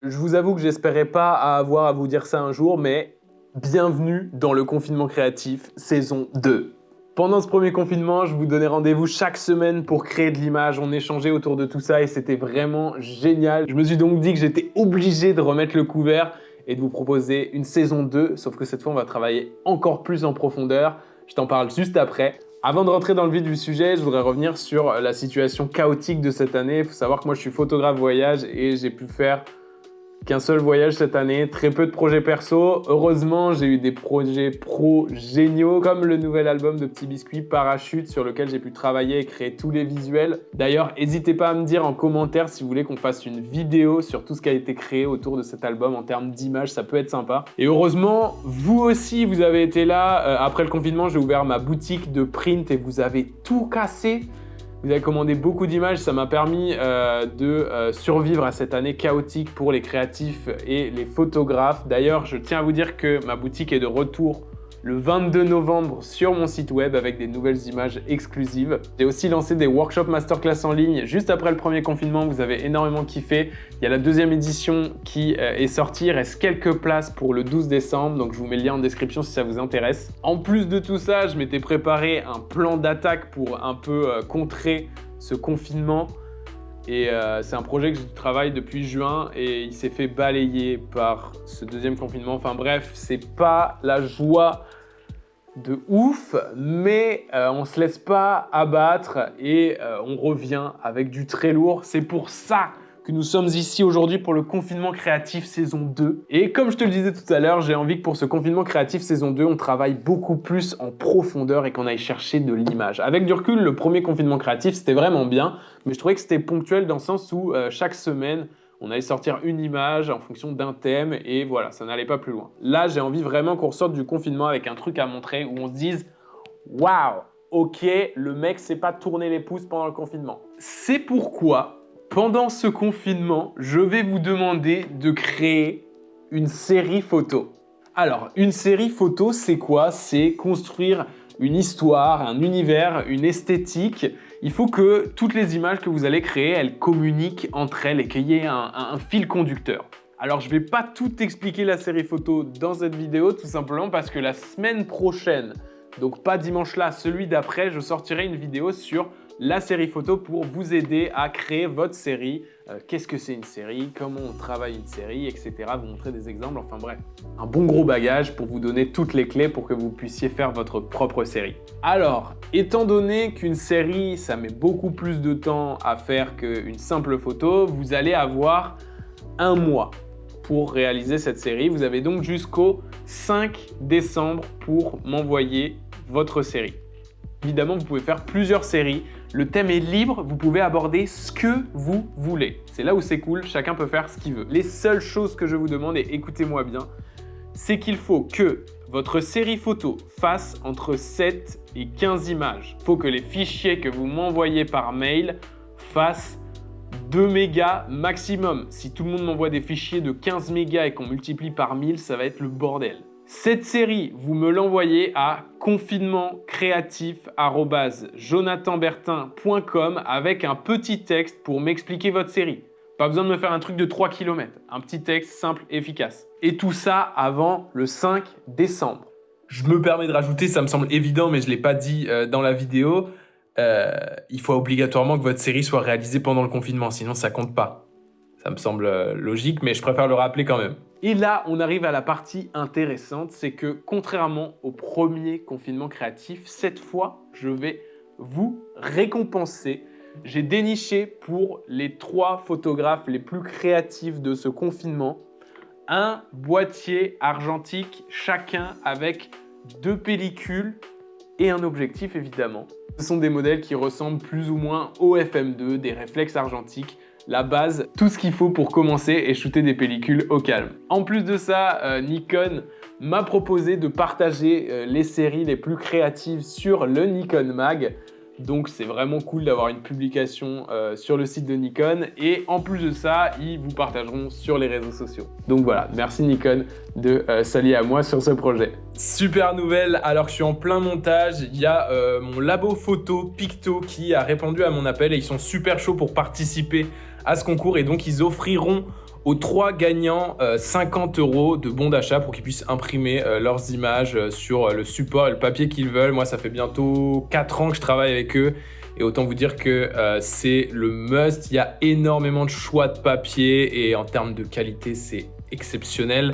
Je vous avoue que j'espérais pas avoir à vous dire ça un jour, mais bienvenue dans le confinement créatif saison 2. Pendant ce premier confinement, je vous donnais rendez-vous chaque semaine pour créer de l'image. On échangeait autour de tout ça et c'était vraiment génial. Je me suis donc dit que j'étais obligé de remettre le couvert et de vous proposer une saison 2, sauf que cette fois, on va travailler encore plus en profondeur. Je t'en parle juste après. Avant de rentrer dans le vif du sujet, je voudrais revenir sur la situation chaotique de cette année. Il faut savoir que moi, je suis photographe voyage et j'ai pu faire qu'un seul voyage cette année, très peu de projets perso. Heureusement, j'ai eu des projets pro géniaux, comme le nouvel album de Petit Biscuit, Parachute, sur lequel j'ai pu travailler et créer tous les visuels. D'ailleurs, n'hésitez pas à me dire en commentaire si vous voulez qu'on fasse une vidéo sur tout ce qui a été créé autour de cet album en termes d'images, ça peut être sympa. Et heureusement, vous aussi, vous avez été là. Après le confinement, j'ai ouvert ma boutique de print et vous avez tout cassé. Vous avez commandé beaucoup d'images, ça m'a permis de survivre à cette année chaotique pour les créatifs et les photographes. D'ailleurs, je tiens à vous dire que ma boutique est de retour le 22 novembre sur mon site web avec des nouvelles images exclusives. J'ai aussi lancé des workshops masterclass en ligne juste après le premier confinement, vous avez énormément kiffé. Il y a la deuxième édition qui est sortie, il reste quelques places pour le 12 décembre, donc je vous mets le lien en description si ça vous intéresse. En plus de tout ça, je m'étais préparé un plan d'attaque pour un peu contrer ce confinement. Et c'est un projet que je travaille depuis juin et il s'est fait balayer par ce deuxième confinement. Enfin bref, c'est pas la joie de ouf, mais on se laisse pas abattre et on revient avec du très lourd. C'est pour ça que nous sommes ici aujourd'hui pour le confinement créatif saison 2. Et comme je te le disais tout à l'heure, j'ai envie que pour ce confinement créatif saison 2, on travaille beaucoup plus en profondeur et qu'on aille chercher de l'image. Avec du recul, le premier confinement créatif, c'était vraiment bien, mais je trouvais que c'était ponctuel dans le sens où chaque semaine, on allait sortir une image en fonction d'un thème et voilà, ça n'allait pas plus loin. Là, j'ai envie vraiment qu'on ressorte du confinement avec un truc à montrer où on se dise « Waouh, ok, le mec s'est pas tourné les pouces pendant le confinement ». C'est pourquoi pendant ce confinement, je vais vous demander de créer une série photo. Alors, une série photo, c'est quoi? C'est construire une histoire, un univers, une esthétique. Il faut que toutes les images que vous allez créer, elles communiquent entre elles et qu'il y ait un fil conducteur. Alors, je ne vais pas tout expliquer la série photo dans cette vidéo, tout simplement parce que la semaine prochaine, donc pas dimanche là, celui d'après, je sortirai une vidéo sur la série photo pour vous aider à créer votre série. Qu'est-ce que c'est une série? Comment on travaille une série, etc. Vous montrer des exemples, enfin bref. Un bon gros bagage pour vous donner toutes les clés pour que vous puissiez faire votre propre série. Alors, étant donné qu'une série, ça met beaucoup plus de temps à faire qu'une simple photo, vous allez avoir un mois pour réaliser cette série. Vous avez donc jusqu'au 5 décembre pour m'envoyer votre série. Évidemment, vous pouvez faire plusieurs séries. Le thème est libre, vous pouvez aborder ce que vous voulez. C'est là où c'est cool, chacun peut faire ce qu'il veut. Les seules choses que je vous demande, et écoutez-moi bien, c'est qu'il faut que votre série photo fasse entre 7 et 15 images. Il faut que les fichiers que vous m'envoyez par mail fassent 2 mégas maximum. Si tout le monde m'envoie des fichiers de 15 mégas et qu'on multiplie par 1000, ça va être le bordel. Cette série, vous me l'envoyez à confinementcreatif@jonathanbertin.com avec un petit texte pour m'expliquer votre série. Pas besoin de me faire un truc de 3 km, un petit texte simple et efficace. Et tout ça avant le 5 décembre. Je me permets de rajouter, ça me semble évident, mais je ne l'ai pas dit dans la vidéo, il faut obligatoirement que votre série soit réalisée pendant le confinement, sinon ça compte pas. Ça me semble logique, mais je préfère le rappeler quand même. Et là, on arrive à la partie intéressante, c'est que contrairement au premier confinement créatif, cette fois, je vais vous récompenser. J'ai déniché pour les 3 photographes les plus créatifs de ce confinement un boîtier argentique, chacun avec 2 pellicules et un objectif évidemment. Ce sont des modèles qui ressemblent plus ou moins au FM2, des réflexes argentiques. La base, tout ce qu'il faut pour commencer et shooter des pellicules au calme. En plus de ça, Nikon m'a proposé de partager les séries les plus créatives sur le Nikon Mag. Donc c'est vraiment cool d'avoir une publication sur le site de Nikon. Et en plus de ça, ils vous partageront sur les réseaux sociaux. Donc voilà, merci Nikon de s'allier à moi sur ce projet. Super nouvelle, alors que je suis en plein montage, il y a mon labo photo Picto qui a répondu à mon appel et ils sont super chauds pour participer à ce concours et donc ils offriront aux 3 gagnants 50 € de bons d'achat pour qu'ils puissent imprimer leurs images sur le support et le papier qu'ils veulent. Moi, ça fait bientôt 4 ans que je travaille avec eux. Et autant vous dire que c'est le must. Il y a énormément de choix de papier et en termes de qualité, c'est exceptionnel.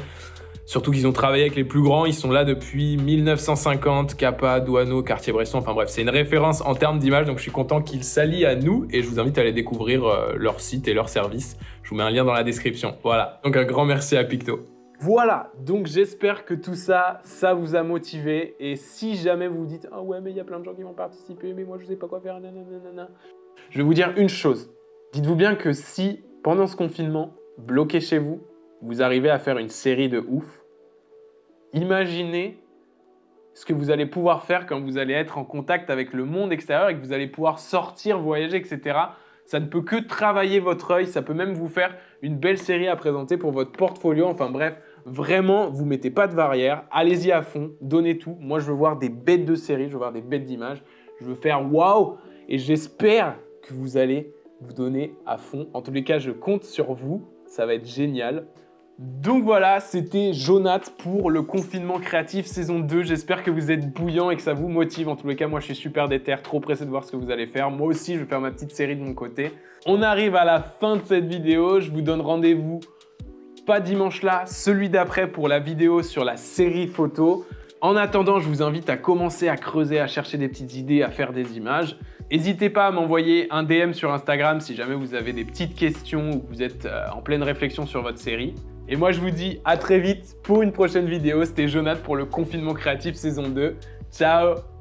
Surtout qu'ils ont travaillé avec les plus grands. Ils sont là depuis 1950, Kappa, Douaneau, Cartier-Bresson. Enfin bref, c'est une référence en termes d'image. Donc je suis content qu'ils s'allient à nous et je vous invite à aller découvrir leur site et leur service. Je vous mets un lien dans la description. Voilà. Donc un grand merci à Picto. Voilà, donc j'espère que tout ça, ça vous a motivé. Et si jamais vous vous dites « Ah ouais, mais il y a plein de gens qui vont participer, mais moi je sais pas quoi faire, nanana », je vais vous dire une chose. Dites-vous bien que si, pendant ce confinement, bloqué chez vous, vous arrivez à faire une série de ouf, imaginez ce que vous allez pouvoir faire quand vous allez être en contact avec le monde extérieur et que vous allez pouvoir sortir, voyager, etc. Ça ne peut que travailler votre œil, ça peut même vous faire une belle série à présenter pour votre portfolio. Enfin bref, vraiment, vous ne mettez pas de barrière, allez-y à fond, donnez tout. Moi, je veux voir des bêtes de séries, je veux voir des bêtes d'images, je veux faire waouh et j'espère que vous allez vous donner à fond. En tous les cas, je compte sur vous, ça va être génial. Donc voilà, c'était Jonath pour le confinement créatif saison 2. J'espère que vous êtes bouillant et que ça vous motive. En tous les cas, moi je suis super déter, trop pressé de voir ce que vous allez faire. Moi aussi, je vais faire ma petite série de mon côté. On arrive à la fin de cette vidéo. Je vous donne rendez-vous pas dimanche là, celui d'après pour la vidéo sur la série photo. En attendant, je vous invite à commencer à creuser, à chercher des petites idées, à faire des images. N'hésitez pas à m'envoyer un DM sur Instagram si jamais vous avez des petites questions ou que vous êtes en pleine réflexion sur votre série. Et moi, je vous dis à très vite pour une prochaine vidéo. C'était Jonath pour le confinement créatif saison 2. Ciao!